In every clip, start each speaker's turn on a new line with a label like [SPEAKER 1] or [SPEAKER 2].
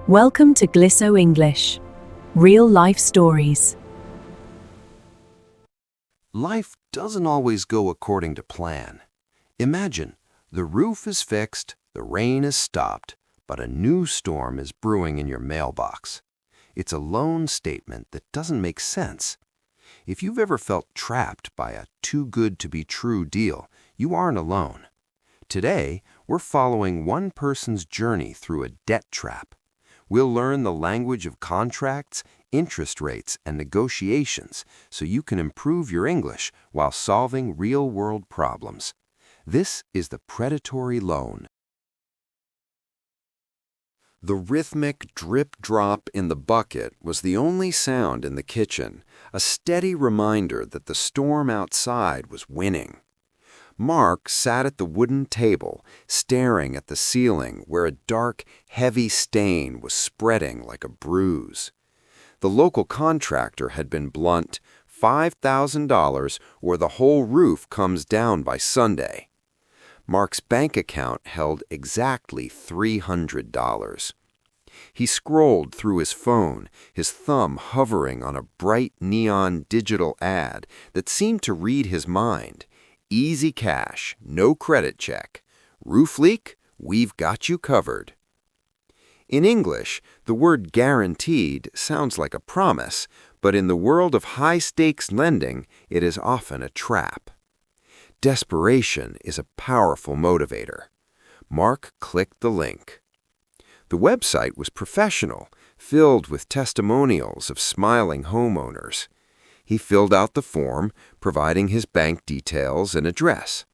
[SPEAKER 1] Welcome to Glisso English. Real life stories.
[SPEAKER 2] Life doesn't always go according to plan. Imagine, the roof is fixed, the rain is stopped, but a new storm is brewing in your mailbox. It's a loan statement that doesn't make sense. If you've ever felt trapped by a too-good-to-be-true deal, you aren't alone. Today, we're following one person's journey through a debt trap. We'll learn the language of contracts, interest rates, and negotiations so you can improve your English while solving real-world problems. This is the predatory loan. The rhythmic drip-drop in the bucket was the only sound in the kitchen, a steady reminder that the storm outside was winning. Mark sat at the wooden table, staring at the ceiling where a dark, heavy stain was spreading like a bruise. The local contractor had been blunt, $5,000 or the whole roof comes down by Sunday. Mark's bank account held exactly $300. He scrolled through his phone, his thumb hovering on a bright neon digital ad that seemed to read his mind. Easy cash, no credit check. Roof leak? We've got you covered. In English, the word guaranteed sounds like a promise, but in the world of high-stakes lending, it is often a trap. Desperation is a powerful motivator. Mark clicked the link. The website was professional, filled with testimonials of smiling homeowners. He filled out the form, providing his bank details and address.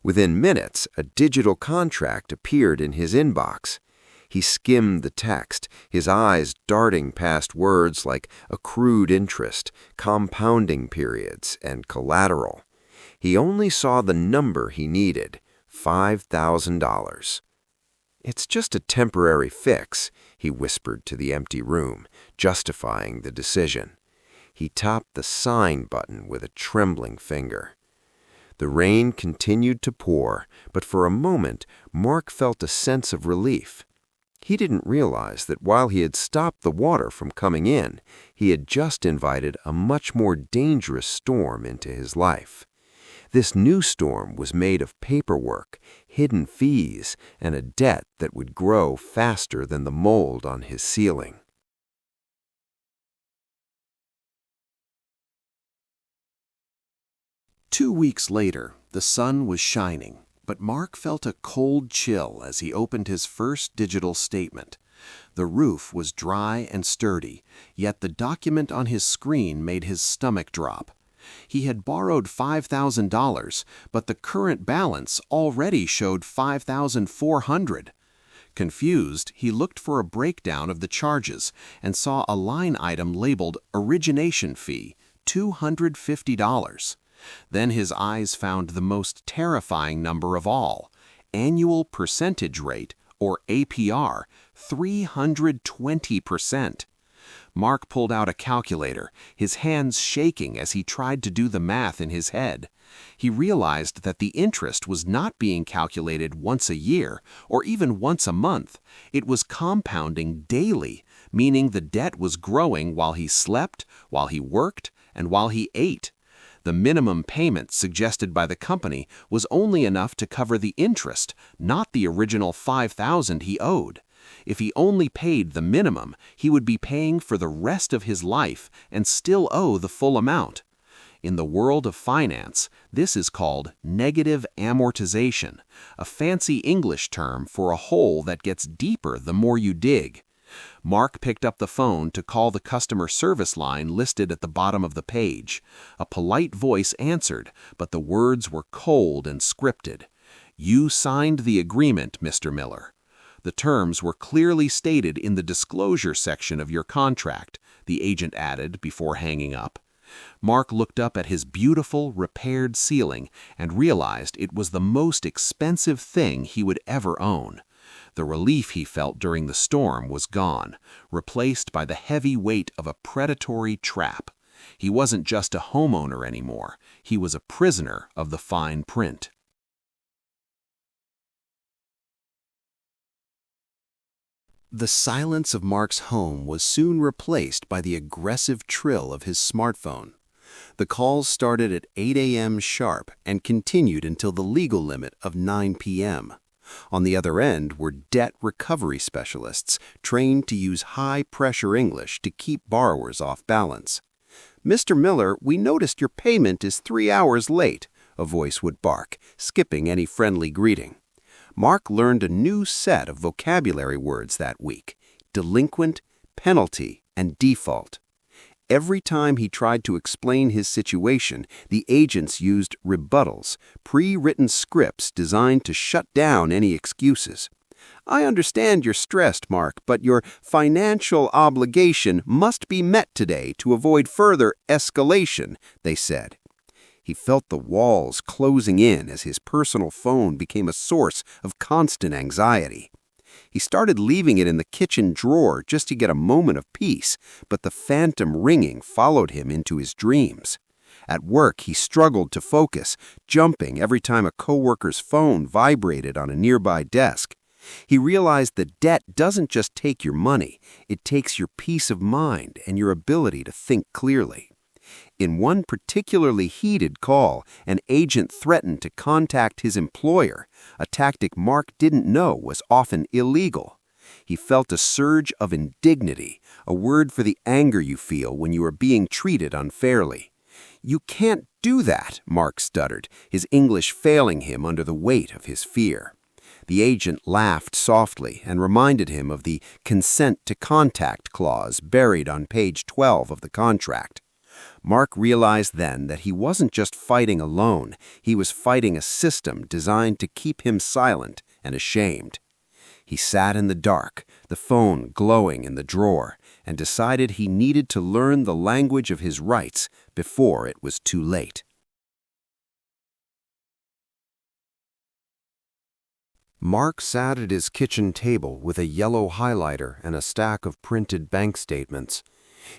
[SPEAKER 2] Within minutes, a digital contract appeared in his inbox. He skimmed the text, his eyes darting past words like accrued interest, compounding periods, and collateral. He only saw the number he needed, $5,000. "It's just a temporary fix," he whispered to the empty room, justifying the decision. He tapped the sign button with a trembling finger. The rain continued to pour, but for a moment, Mark felt a sense of relief. He didn't realize that while he had stopped the water from coming in, he had just invited a much more dangerous storm into his life. This new storm was made of paperwork, hidden fees, and a debt that would grow faster than the mold on his ceiling.
[SPEAKER 3] 2 weeks later, the sun was shining, but Mark felt a cold chill as he opened his first digital statement. The roof was dry and sturdy, yet the document on his screen made his stomach drop. He had borrowed $5,000, but the current balance already showed $5,400. Confused, he looked for a breakdown of the charges and saw a line item labeled Origination Fee, $250. Then his eyes found the most terrifying number of all, Annual Percentage Rate, or APR, 320%. Mark pulled out a calculator, his hands shaking as he tried to do the math in his head. He realized that the interest was not being calculated once a year or even once a month. It was compounding daily, meaning the debt was growing while he slept, while he worked, and while he ate. The minimum payment suggested by the company was only enough to cover the interest, not the original $5,000 he owed. If he only paid the minimum, he would be paying for the rest of his life and still owe the full amount. In the world of finance, this is called negative amortization, a fancy English term for a hole that gets deeper the more you dig. Mark picked up the phone to call the customer service line listed at the bottom of the page. A polite voice answered, but the words were cold and scripted. "You signed the agreement, Mr. Miller." The terms were clearly stated in the disclosure section of your contract, the agent added before hanging up. Mark looked up at his beautiful, repaired ceiling and realized it was the most expensive thing he would ever own. The relief he felt during the storm was gone, replaced by the heavy weight of a predatory trap. He wasn't just a homeowner anymore. He was a prisoner of the fine print. The silence of Mark's home was soon replaced by the aggressive trill of his smartphone. The calls started at 8 a.m. sharp and continued until the legal limit of 9 p.m. On the other end were debt recovery specialists trained to use high-pressure English to keep borrowers off balance. "Mr. Miller, we noticed your payment is 3 hours late," a voice would bark, skipping any friendly greeting. Mark learned a new set of vocabulary words that week: delinquent, penalty, and default. Every time he tried to explain his situation, the agents used rebuttals, pre-written scripts designed to shut down any excuses. "I understand you're stressed, Mark, but your financial obligation must be met today to avoid further escalation," they said. He felt the walls closing in as his personal phone became a source of constant anxiety. He started leaving it in the kitchen drawer just to get a moment of peace, but the phantom ringing followed him into his dreams. At work, he struggled to focus, jumping every time a coworker's phone vibrated on a nearby desk. He realized that debt doesn't just take your money, it takes your peace of mind and your ability to think clearly. In one particularly heated call, an agent threatened to contact his employer, a tactic Mark didn't know was often illegal. He felt a surge of indignity, a word for the anger you feel when you are being treated unfairly. "You can't do that," Mark stuttered, his English failing him under the weight of his fear. The agent laughed softly and reminded him of the consent to contact clause buried on page 12 of the contract. Mark realized then that he wasn't just fighting alone, he was fighting a system designed to keep him silent and ashamed. He sat in the dark, the phone glowing in the drawer, and decided he needed to learn the language of his rights before it was too late. Mark sat at his kitchen table with a yellow highlighter and a stack of printed bank statements.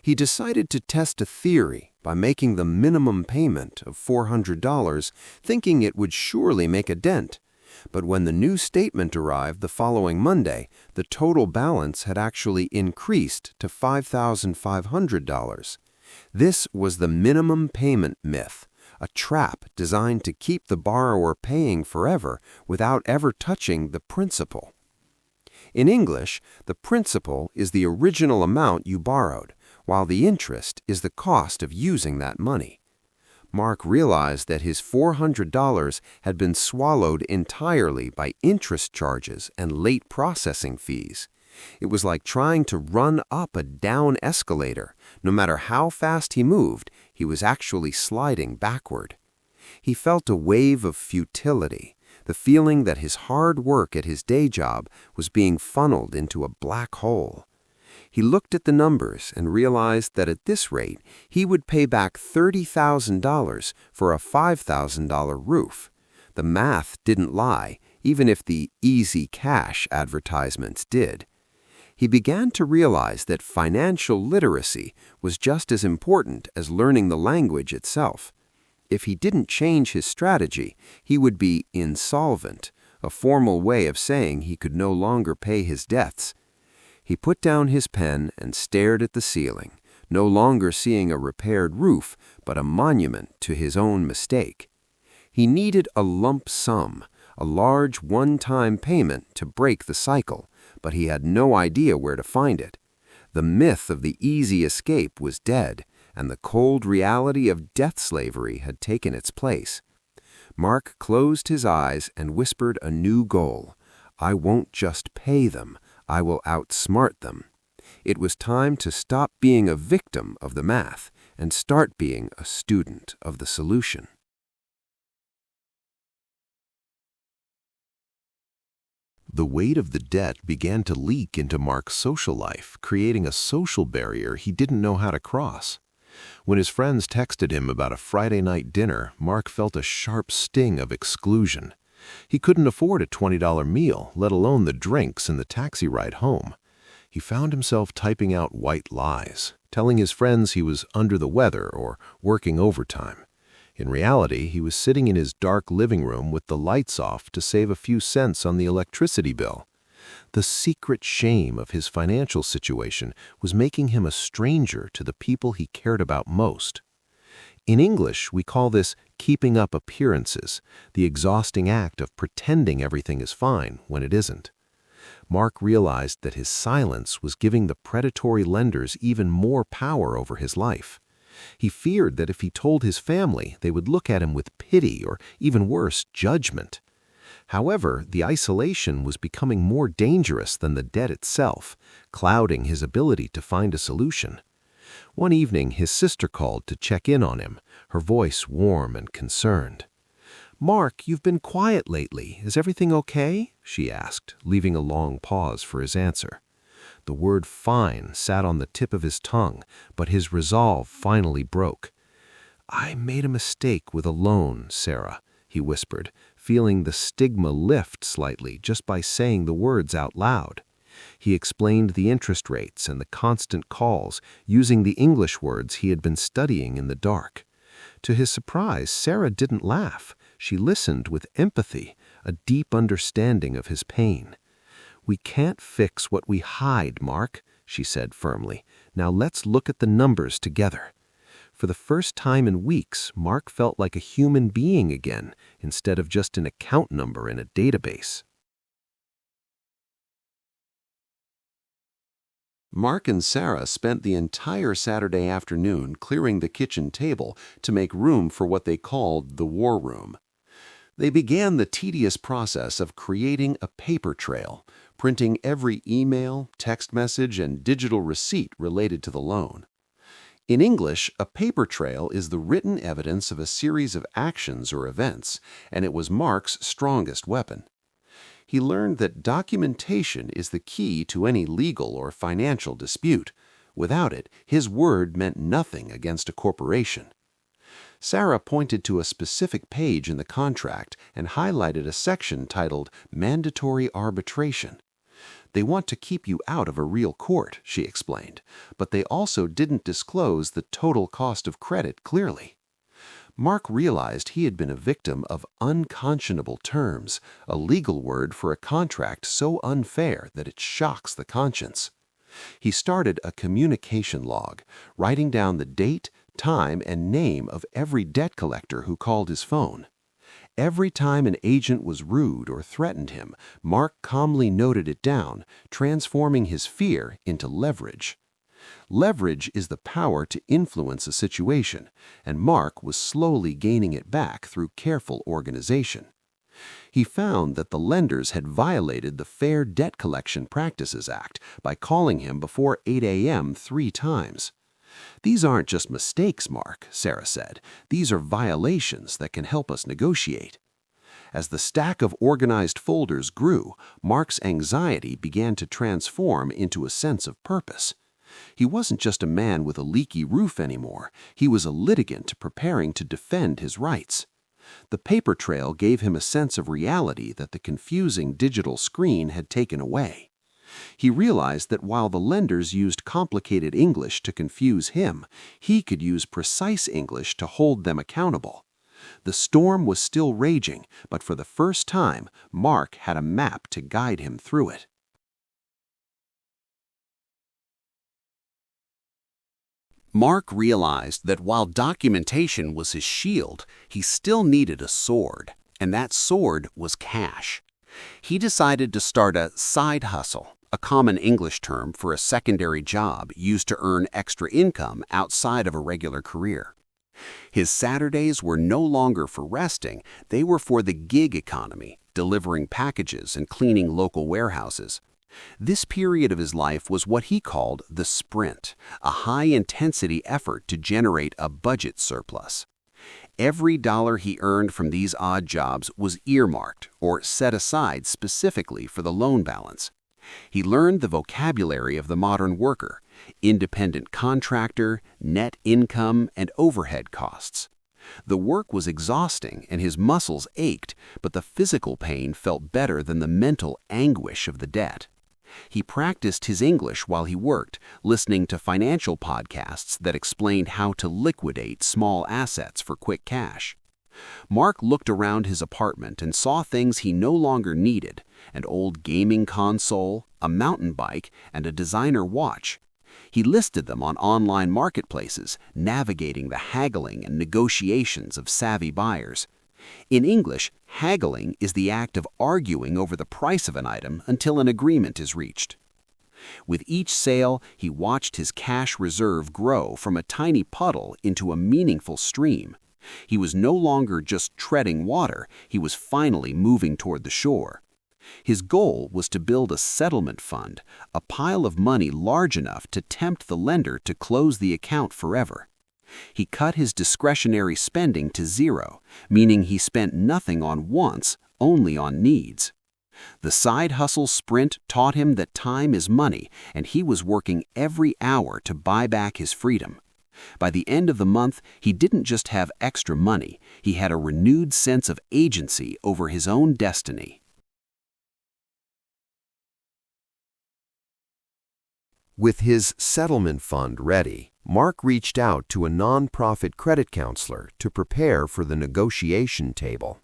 [SPEAKER 3] He decided to test a theory by making the minimum payment of $400, thinking it would surely make a dent. But when the new statement arrived the following Monday, the total balance had actually increased to $5,500. This was the minimum payment myth, a trap designed to keep the borrower paying forever without ever touching the principal. In English, the principal is the original amount you borrowed, while the interest is the cost of using that money. Mark realized that his $400 had been swallowed entirely by interest charges and late processing fees. It was like trying to run up a down escalator. No matter how fast he moved, he was actually sliding backward. He felt a wave of futility, the feeling that his hard work at his day job was being funneled into a black hole. He looked at the numbers and realized that at this rate, he would pay back $30,000 for a $5,000 roof. The math didn't lie, even if the easy cash advertisements did. He began to realize that financial literacy was just as important as learning the language itself. If he didn't change his strategy, he would be insolvent, a formal way of saying he could no longer pay his debts. He put down his pen and stared at the ceiling, no longer seeing a repaired roof, but a monument to his own mistake. He needed a lump sum, a large one-time payment to break the cycle, but he had no idea where to find it. The myth of the easy escape was dead, and the cold reality of death slavery had taken its place. Mark closed his eyes and whispered a new goal. "I won't just pay them. I will outsmart them." It was time to stop being a victim of the math and start being a student of the solution. The weight of the debt began to leak into Mark's social life, creating a social barrier he didn't know how to cross. When his friends texted him about a Friday night dinner, Mark felt a sharp sting of exclusion. He couldn't afford a $20 meal, let alone the drinks and the taxi ride home. He found himself typing out white lies, telling his friends he was under the weather or working overtime. In reality, he was sitting in his dark living room with the lights off to save a few cents on the electricity bill.
[SPEAKER 4] The secret shame of his financial situation was making him a stranger to the people he cared about most. In English, we call this keeping up appearances, the exhausting act of pretending everything is fine when it isn't. Mark realized that his silence was giving the predatory lenders even more power over his life. He feared that if he told his family, they would look at him with pity or, even worse, judgment. However, the isolation was becoming more dangerous than the debt itself, clouding his ability to find a solution. One evening, his sister called to check in on him, her voice warm and concerned. "Mark, you've been quiet lately. Is everything okay?" she asked, leaving a long pause for his answer. The word fine sat on the tip of his tongue, but his resolve finally broke. "I made a mistake with a loan, Sarah," he whispered, feeling the stigma lift slightly just by saying the words out loud. He explained the interest rates and the constant calls, using the English words he had been studying in the dark. To his surprise, Sarah didn't laugh. She listened with empathy, a deep understanding of his pain. "We can't fix what we hide, Mark," she said firmly. "Now let's look at the numbers together." For the first time in weeks, Mark felt like a human being again, instead of just an account number in a database.
[SPEAKER 3] Mark and Sarah spent the entire Saturday afternoon clearing the kitchen table to make room for what they called the war room. They began the tedious process of creating a paper trail, printing every email, text message, and digital receipt related to the loan. In English, a paper trail is the written evidence of a series of actions or events, and it was Mark's strongest weapon. He learned that documentation is the key to any legal or financial dispute. Without it, his word meant nothing against a corporation. Sarah pointed to a specific page in the contract and highlighted a section titled Mandatory Arbitration. "They want to keep you out of a real court," she explained, "but they also didn't disclose the total cost of credit clearly." Mark realized he had been a victim of unconscionable terms, a legal word for a contract so unfair that it shocks the conscience. He started a communication log, writing down the date, time, and name of every debt collector who called his phone. Every time an agent was rude or threatened him, Mark calmly noted it down, transforming his fear into leverage. Leverage is the power to influence a situation, and Mark was slowly gaining it back through careful organization. He found that the lenders had violated the Fair Debt Collection Practices Act by calling him before 8 a.m. 3 times. "These aren't just mistakes, Mark," Sarah said. "These are violations that can help us negotiate." As the stack of organized folders grew, Mark's anxiety began to transform into a sense of purpose. He wasn't just a man with a leaky roof anymore. He was a litigant preparing to defend his rights. The paper trail gave him a sense of reality that the confusing digital screen had taken away. He realized that while the lenders used complicated English to confuse him, he could use precise English to hold them accountable. The storm was still raging, but for the first time, Mark had a map to guide him through it. Mark realized that while documentation was his shield, he still needed a sword, and that sword was cash. He decided to start a side hustle, a common English term for a secondary job used to earn extra income outside of a regular career. His Saturdays were no longer for resting, they were for the gig economy, delivering packages and cleaning local warehouses. This period of his life was what he called the sprint, a high-intensity effort to generate a budget surplus. Every dollar he earned from these odd jobs was earmarked or set aside specifically for the loan balance. He learned the vocabulary of the modern worker: independent contractor, net income, and overhead costs. The work was exhausting and his muscles ached, but the physical pain felt better than the mental anguish of the debt. He practiced his English while he worked, listening to financial podcasts that explained how to liquidate small assets for quick cash. Mark looked around his apartment and saw things he no longer needed: an old gaming console, a mountain bike, and a designer watch. He listed them on online marketplaces, navigating the haggling and negotiations of savvy buyers. In English, haggling is the act of arguing over the price of an item until an agreement is reached. With each sale, he watched his cash reserve grow from a tiny puddle into a meaningful stream. He was no longer just treading water, he was finally moving toward the shore. His goal was to build a settlement fund, a pile of money large enough to tempt the lender to close the account forever. He cut his discretionary spending to zero, meaning he spent nothing on wants, only on needs. The side hustle sprint taught him that time is money, and he was working every hour to buy back his freedom. By the end of the month, he didn't just have extra money, he had a renewed sense of agency over his own destiny.
[SPEAKER 4] With his settlement fund ready, Mark reached out to a nonprofit credit counselor to prepare for the negotiation table.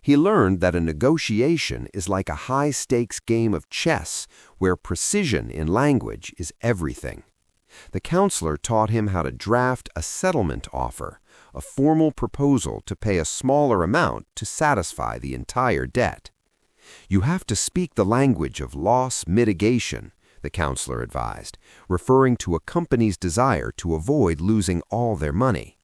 [SPEAKER 4] He learned that a negotiation is like a high-stakes game of chess where precision in language is everything. The counselor taught him how to draft a settlement offer, a formal proposal to pay a smaller amount to satisfy the entire debt. You have to speak the language of loss mitigation, the counselor advised, referring to a company's desire to avoid losing all their money.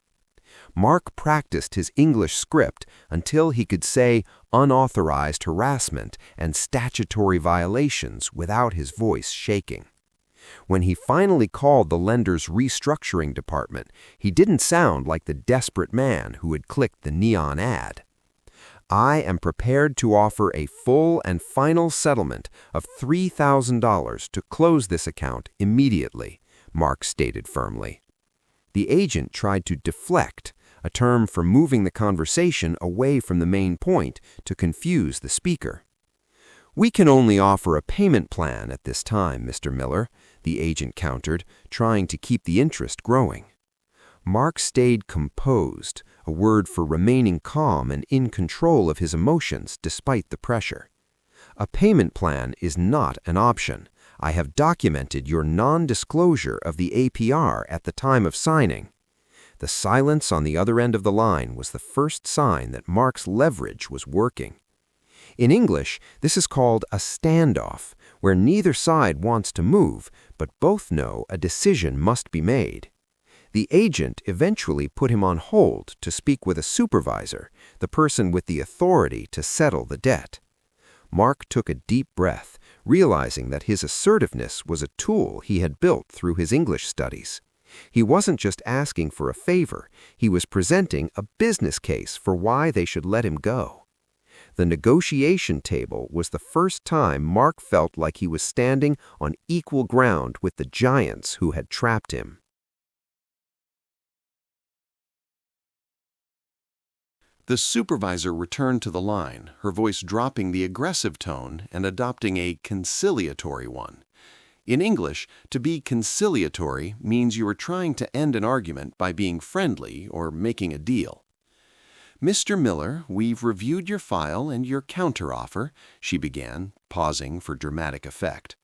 [SPEAKER 4] Mark practiced his English script until he could say unauthorized harassment and statutory violations without his voice shaking. When he finally called the lender's restructuring department, he didn't sound like the desperate man who had clicked the neon ad. I am prepared to offer a full and final settlement of $3,000 to close this account immediately, Mark stated firmly. The agent tried to deflect, a term for moving the conversation away from the main point to confuse the speaker. "We can only offer a payment plan at this time, Mr. Miller," the agent countered, trying to keep the interest growing. Mark stayed composed, a word for remaining calm and in control of his emotions despite the pressure. "A payment plan is not an option. I have documented your non-disclosure of the APR at the time of signing." The silence on the other end of the line was the first sign that Mark's leverage was working. In English, this is called a standoff, where neither side wants to move, but both know a decision must be made. The agent eventually put him on hold to speak with a supervisor, the person with the authority to settle the debt. Mark took a deep breath, realizing that his assertiveness was a tool he had built through his English studies. He wasn't just asking for a favor, he was presenting a business case for why they should let him go. The negotiation table was the first time Mark felt like he was standing on equal ground with the giants who had trapped him.
[SPEAKER 2] The supervisor returned to the line, her voice dropping the aggressive tone and adopting a conciliatory one. In English, to be conciliatory means you are trying to end an argument by being friendly or making a deal. "Mr. Miller, we've reviewed your file and your counteroffer," she began, pausing for dramatic effect.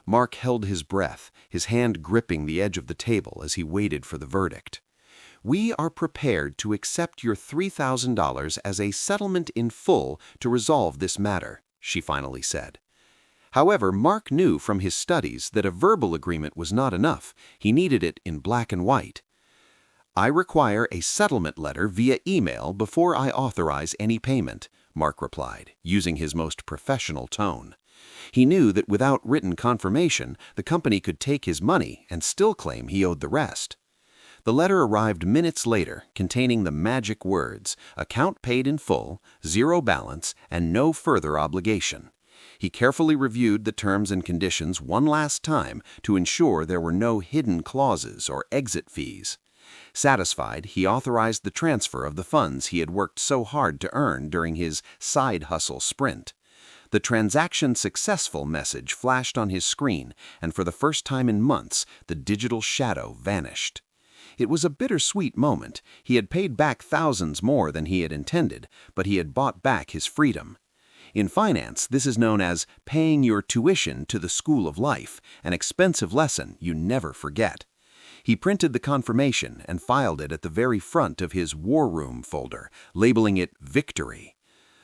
[SPEAKER 2] Mark held his breath, his hand gripping the edge of the table as he waited for the verdict. "We are prepared to accept your $3,000 as a settlement in full to resolve this matter," she finally said. However, Mark knew from his studies that a verbal agreement was not enough. He needed it in black and white. "I require a settlement letter via email before I authorize any payment," Mark replied, using his most professional tone. He knew that without written confirmation, the company could take his money and still claim he owed the rest. The letter arrived minutes later, containing the magic words, "Account paid in full, zero balance, and no further obligation." He carefully reviewed the terms and conditions one last time to ensure there were no hidden clauses or exit fees. Satisfied, he authorized the transfer of the funds he had worked so hard to earn during his side hustle sprint. The transaction successful message flashed on his screen, and for the first time in months, the digital shadow vanished. It was a bittersweet moment. He had paid back thousands more than he had intended, but he had bought back his freedom.
[SPEAKER 3] In finance, this is known as paying your tuition to the school of life, an expensive lesson you never forget. He printed the confirmation and filed it at the very front of his War Room folder, labeling it Victory.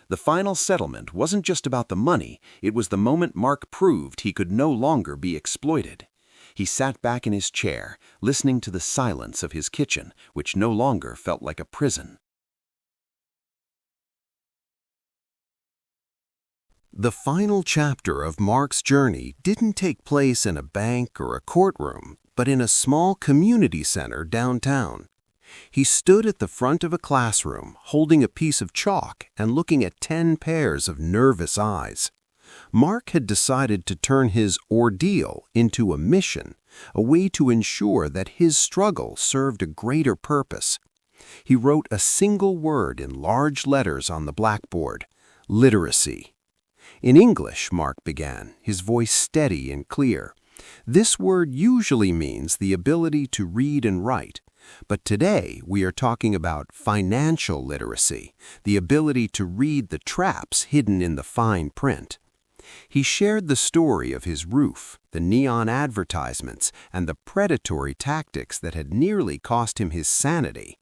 [SPEAKER 3] The final settlement wasn't just about the money, it was the moment Mark proved he could no longer be exploited. He sat back in his chair, listening to the silence of his kitchen, which no longer felt like a prison.
[SPEAKER 4] The final chapter of Mark's journey didn't take place in a bank or a courtroom, but in a small community center downtown. He stood at the front of a classroom, holding a piece of chalk and looking at 10 pairs of nervous eyes. Mark had decided to turn his ordeal into a mission, a way to ensure that his struggle served a greater purpose. He wrote a single word in large letters on the blackboard: literacy. In English, Mark began, his voice steady and clear. This word usually means the ability to read and write, but today we are talking about financial literacy, the ability to read the traps hidden in the fine print. He shared the story of his roof, the neon advertisements, and the predatory tactics that had nearly cost him his sanity.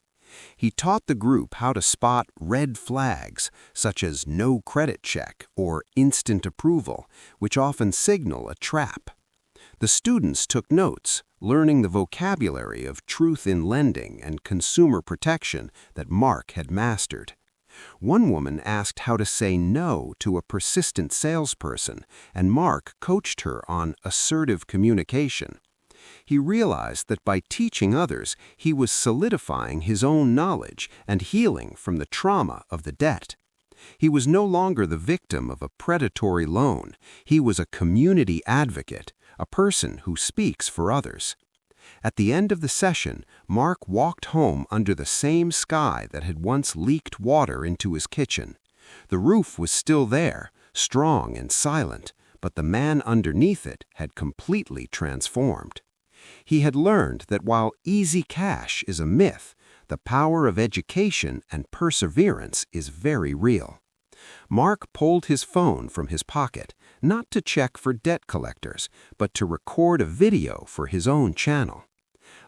[SPEAKER 4] He taught the group how to spot red flags, such as no credit check or instant approval, which often signal a trap. The students took notes, learning the vocabulary of truth in lending and consumer protection that Mark had mastered. One woman asked how to say no to a persistent salesperson, and Mark coached her on assertive communication. He realized that by teaching others, he was solidifying his own knowledge and healing from the trauma of the debt. He was no longer the victim of a predatory loan. He was a community advocate, a person who speaks for others. At the end of the session, Mark walked home under the same sky that had once leaked water into his kitchen. The roof was still there, strong and silent, but the man underneath it had completely transformed. He had learned that while easy cash is a myth, the power of education and perseverance is very real. Mark pulled his phone from his pocket, not to check for debt collectors, but to record a video for his own channel.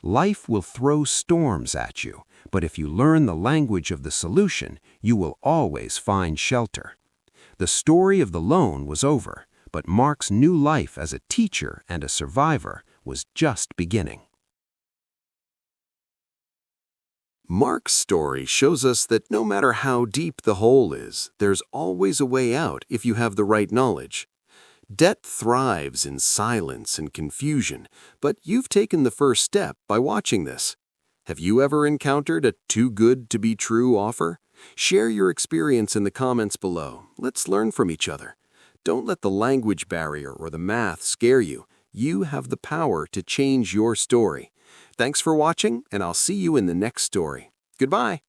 [SPEAKER 4] Life will throw storms at you, but if you learn the language of the solution, you will always find shelter. The story of the loan was over, but Mark's new life as a teacher and a survivor was just beginning.
[SPEAKER 5] Mark's story shows us that no matter how deep the hole is, there's always a way out if you have the right knowledge. Debt thrives in silence and confusion, but you've taken the first step by watching this. Have you ever encountered a too-good-to-be-true offer? Share your experience in the comments below. Let's learn from each other. Don't let the language barrier or the math scare you. You have the power to change your story. Thanks for watching, and I'll see you in the next story. Goodbye.